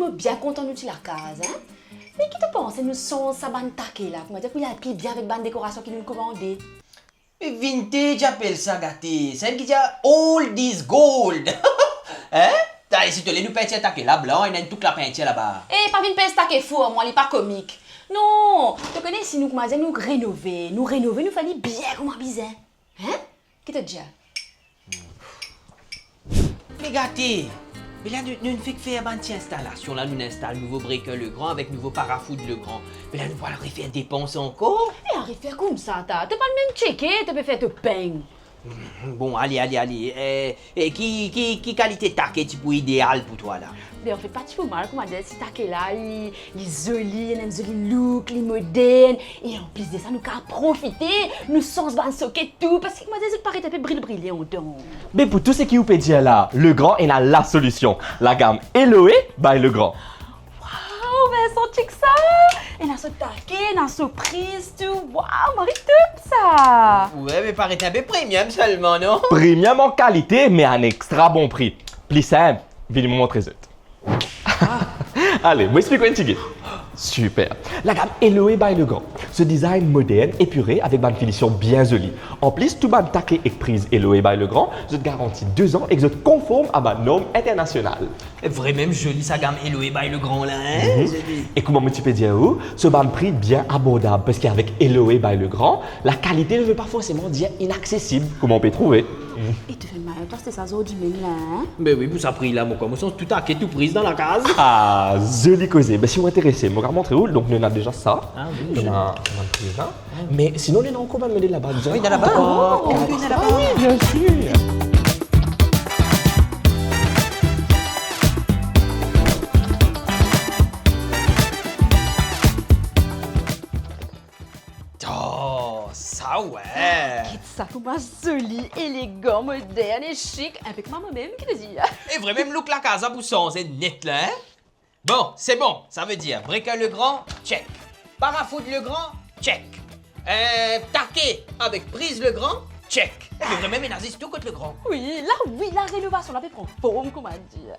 Moi, bien content d'utiliser la case, hein? Mais qui te pense, nous sommes ça ban taqué là, comment dire, il y a plus bien avec ban décoration qui nous commandé. Mais vintage appelle ça gâté. C'est qui dit old is gold. Hein? T'as si tu les nous peinture taqué là blanc, il y a toute la peinture là-bas. Eh, pas une pince taqué fou, moi, il n'est pas comique. Non, tu connais si nous commençons nous rénover, nous fallait bien comme un bizarre. Hein? Qui te dit? Mais gâté. Mais là, nous ne faisons que faire une petite installation. Là, nous installons nouveau breaker le grand avec nouveau parafoot le grand. Mais là, nous allons refaire dépenser encore. Eh, arrive faire comme ça, t'as pas le même checker, tu peux faire te peindre. Bon, allez. Qui qualité de taquet tu peux idéal pour toi là? Mais on fait pas trop mal, comment dire, si taquet là, il est joli, il a un joli look, il est moderne. Et en plus de ça, nous pouvons profiter, nous sommes dans socket tout, parce que moi, je paraît un peu briller en temps. Mais pour tout ce qui vous peut dire là, le grand est la solution. La gamme Eloé by le grand. Waouh, Vincent, check ça! Elle a ce taquet, elle a ce prise, tout. Waouh, Marie top ça! Ouais, mais paraît un peu premium seulement, non? Premium en qualité, mais à un extra bon prix. Plus simple, venez me montrer ça. Allez, moi explique un petit. Super. La gamme Eloé by le grand. Ce design moderne, épuré, avec une finition bien jolie. En plus, tout ban taquet et prise Eloé by le grand, je te garantis 2 ans et je te conforme à ma norme internationale. Vraiment jolie sa gamme Eloé by le grand là, hein? Et comment tu peux dire où? Ce ban prix bien abordable, parce qu'avec Eloé by le grand, la qualité ne veut pas forcément dire inaccessible, comme on peut trouver. Et tu fais mal, toi, c'était ça, zo du même là, hein? Ben oui, pour ça prix là, mon comme tout taquet, tout prise dans la case. Ah, joli causé. Ben, si vous êtes intéressé, je vais montrer où. Donc, nous avons déjà ça. Ah oui, on a une prise là. Mais sinon, nous avons encore même là-bas. Oui, dans là-bas. Oh, oui, bien sûr. Oh, ça ouais. Ça commence joli, élégant, moderne et chic, avec moi-même qui te dit. Et vraiment, look la casa pour ça, c'est net là, hein? Bon, c'est bon, ça veut dire breaker le grand, check. Parafoot le grand, check. Taquet avec prise le grand, check. Et puis vraiment, il tout contre le grand. Oui, la rénovation, la fait prendre forme, comment dire.